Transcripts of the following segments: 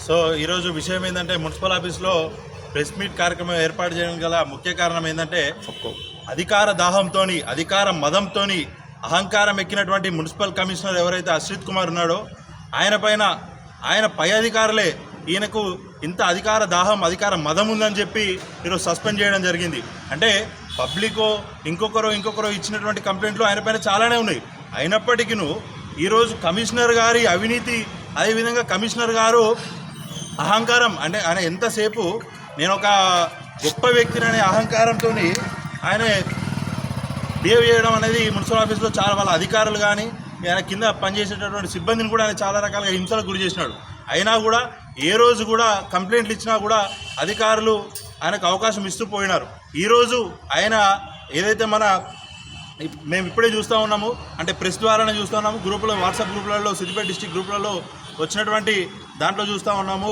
So ఈరోజు విషయం ఏంటంటే మున్సిపల్ ఆఫీస్లో ప్రెస్ మీట్ కార్యక్రమం ఏర్పాటు చేయడం గల ముఖ్య కారణం ఏంటంటే అధికార దాహంతో అధికార మదంతో అహంకారం ఎక్కినటువంటి మున్సిపల్ కమిషనర్ ఎవరైతే అశ్రిత్ కుమార్ ఉన్నాడో ఆయన పై అధికారులే ఈయనకు ఇంత అధికార దాహం అధికార మదం ఉందని చెప్పి ఈరోజు సస్పెండ్ చేయడం జరిగింది. అంటే పబ్లికో ఇంకొకరో ఇచ్చినటువంటి కంప్లైంట్లు ఆయన పైన చాలానే ఉన్నాయి. అయినప్పటికీ ఈరోజు కమిషనర్ గారి అవినీతి, అదేవిధంగా కమిషనర్ గారు అహంకారం, అంటే ఆయన ఎంతసేపు నేను ఒక గొప్ప వ్యక్తిని అనే అహంకారంతో ఆయన బిహేవ్ చేయడం అనేది మున్సిపల్ ఆఫీస్లో చాలా వాళ్ళ అధికారులు కానీ ఆయన కింద పనిచేసేటటువంటి సిబ్బందిని కూడా ఆయన చాలా రకాలుగా హింసలకు గురి చేసినాడు. అయినా కూడా ఏ రోజు కూడా కంప్లైంట్లు ఇచ్చినా కూడా అధికారులు ఆయనకు అవకాశం ఇస్తూ పోయినారు. ఈరోజు ఆయన ఏదైతే మేము ఇప్పుడే చూస్తూ ఉన్నాము, అంటే ప్రెస్ ద్వారానే చూస్తూ ఉన్నాము, వాట్సాప్ గ్రూపులలో, సిద్దిపేట డిస్టిక్ గ్రూపులలో వచ్చినటువంటి దాంట్లో చూస్తూ ఉన్నాము.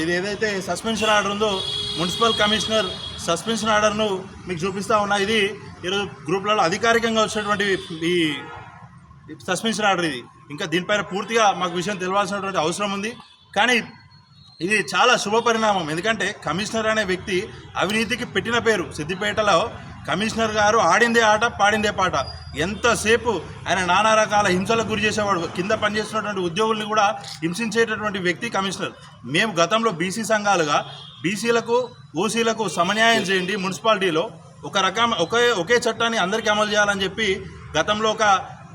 ఇది ఏదైతే సస్పెన్షన్ ఆర్డర్ ఉందో మున్సిపల్ కమిషనర్ సస్పెన్షన్ ఆర్డర్ను మీకు చూపిస్తూ ఉన్నా. ఇది ఈరోజు గ్రూపులలో అధికారికంగా వచ్చినటువంటి ఈ సస్పెన్షన్ ఆర్డర్. ఇది ఇంకా దీనిపైన పూర్తిగా మాకు విషయం తెలియాల్సినటువంటి అవసరం ఉంది. కానీ ఇది చాలా శుభ పరిణామం. ఎందుకంటే కమిషనర్ అనే వ్యక్తి అవినీతికి పెట్టిన పేరు. సిద్దిపేటలో కమిషనర్ గారు ఆడిందే ఆట పాడిందే పాట. ఎంతసేపు ఆయన నానా రకాల హింసలకు గురి చేసేవాడు. కింద పనిచేస్తున్నటువంటి ఉద్యోగుల్ని కూడా హింసించేటటువంటి వ్యక్తి కమిషనర్. మేము గతంలో బీసీ సంఘాలుగా బీసీలకు ఓసీలకు సమన్యాయం చేయండి, మున్సిపాలిటీలో ఒకే చట్టాన్ని అందరికీ అమలు చేయాలని చెప్పి గతంలో ఒక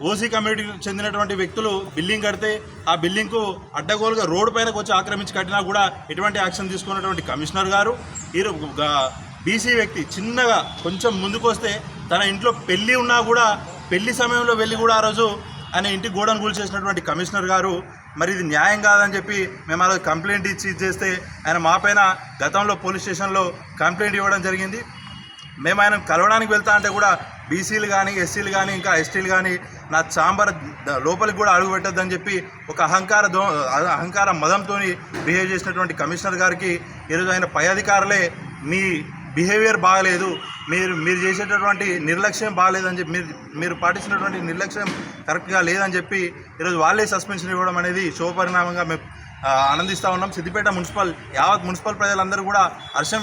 ఓసీ కమ్యూనిటీకి చెందినటువంటి వ్యక్తులు బిల్డింగ్ కడితే ఆ బిల్డింగ్కు అడ్డగోలుగా రోడ్డు పైనకు వచ్చి ఆక్రమించి కట్టినా కూడా ఎటువంటి యాక్షన్ తీసుకున్నటువంటి కమిషనర్ గారు బీసీ వ్యక్తి చిన్నగా కొంచెం ముందుకు వస్తే తన ఇంట్లో పెళ్ళి ఉన్నా కూడా పెళ్లి సమయంలో వెళ్ళి కూడా ఆ రోజు ఆయన ఇంటి గోడను కూల్చేసినటువంటి కమిషనర్ గారు మరి ఇది న్యాయం కాదని చెప్పి మేము ఆ రోజు కంప్లైంట్ ఇచ్చి చేస్తే ఆయన మా పైన గతంలో పోలీస్ స్టేషన్లో కంప్లైంట్ ఇవ్వడం జరిగింది. మేము ఆయన కలవడానికి వెళ్తా అంటే కూడా బీసీలు కానీ ఎస్సీలు కానీ ఇంకా ఎస్టీలు కానీ నా చాంబర్ లోపలికి కూడా అడుగు పెట్టద్దని చెప్పి ఒక అహంకార మదంతో బిహేవ్ చేసినటువంటి కమిషనర్ గారికి ఈరోజు ఆయన పై అధికారులే మీ బిహేవియర్ బాగలేదు, మీరు చేసేటటువంటి నిర్లక్ష్యం బాగలేదని చెప్పి మీరు పాటించినటువంటి నిర్లక్ష్యం కరెక్ట్గా లేదని చెప్పి ఈరోజు వాళ్ళే సస్పెన్షన్ ఇవ్వడం అనేది శుభపరిణామంగా మేము ఆనందిస్తూ ఉన్నాం. సిద్దిపేట యావత్ మున్సిపల్ ప్రజలందరూ కూడా హర్షం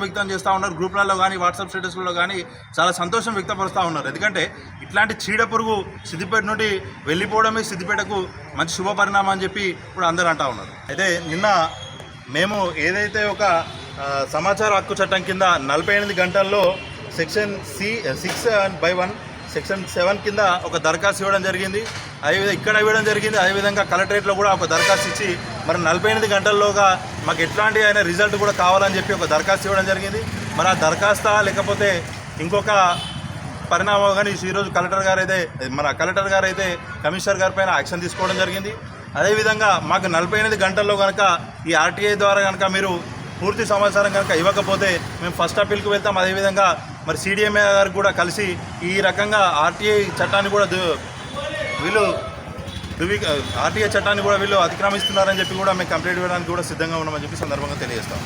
వ్యక్తం చేస్తూ ఉన్నారు. గ్రూపులలో కానీ వాట్సాప్ స్టేటస్లలో కానీ చాలా సంతోషం వ్యక్తపరుస్తూ ఉన్నారు. ఎందుకంటే ఇట్లాంటి చీడ పురుగు సిద్దిపేట నుండి వెళ్ళిపోవడమే సిద్దిపేటకు మంచి శుభ పరిణామం అని చెప్పి ఇప్పుడు అందరూ అంటూ ఉన్నారు. అయితే నిన్న మేము ఏదైతే ఒక సమాచార హక్కు చట్టం కింద 48 గంటల్లో సెక్షన్ 6/1 సెక్షన్ 7 కింద ఒక దరఖాస్తు ఇవ్వడం జరిగింది. అదేవిధంగా ఇక్కడ ఇవ్వడం జరిగింది. అదేవిధంగా కలెక్టరేట్లో కూడా ఒక దరఖాస్తు ఇచ్చి మరి 48 గంటల్లోగా మాకు ఎట్లాంటి అయినా రిజల్ట్ కూడా కావాలని చెప్పి ఒక దరఖాస్తు ఇవ్వడం జరిగింది. మరి ఆ దరఖాస్తు లేకపోతే ఇంకొక పరిణామం కానీ ఈరోజు కలెక్టర్ గారు అయితే కమిషనర్ గారి పైన యాక్షన్ తీసుకోవడం జరిగింది. అదేవిధంగా మాకు 48 గంటల్లో కనుక ఈ ఆర్టీఐ ద్వారా కనుక మీరు పూర్తి సమాచారం కనుక ఇవ్వకపోతే మేము ఫస్ట్ అప్పీల్కి వెళ్తాం. అదేవిధంగా మరి సిడిఎంఏ గారికి కూడా కలిసి ఈ రకంగా ఆర్టీఐ చట్టాన్ని కూడా వీళ్ళు అతిక్రమిస్తున్నారని చెప్పి కూడా మేము కంప్లైంట్ ఇవ్వడానికి కూడా సిద్ధంగా ఉన్నామని చెప్పి సందర్భంగా తెలియజేస్తాం.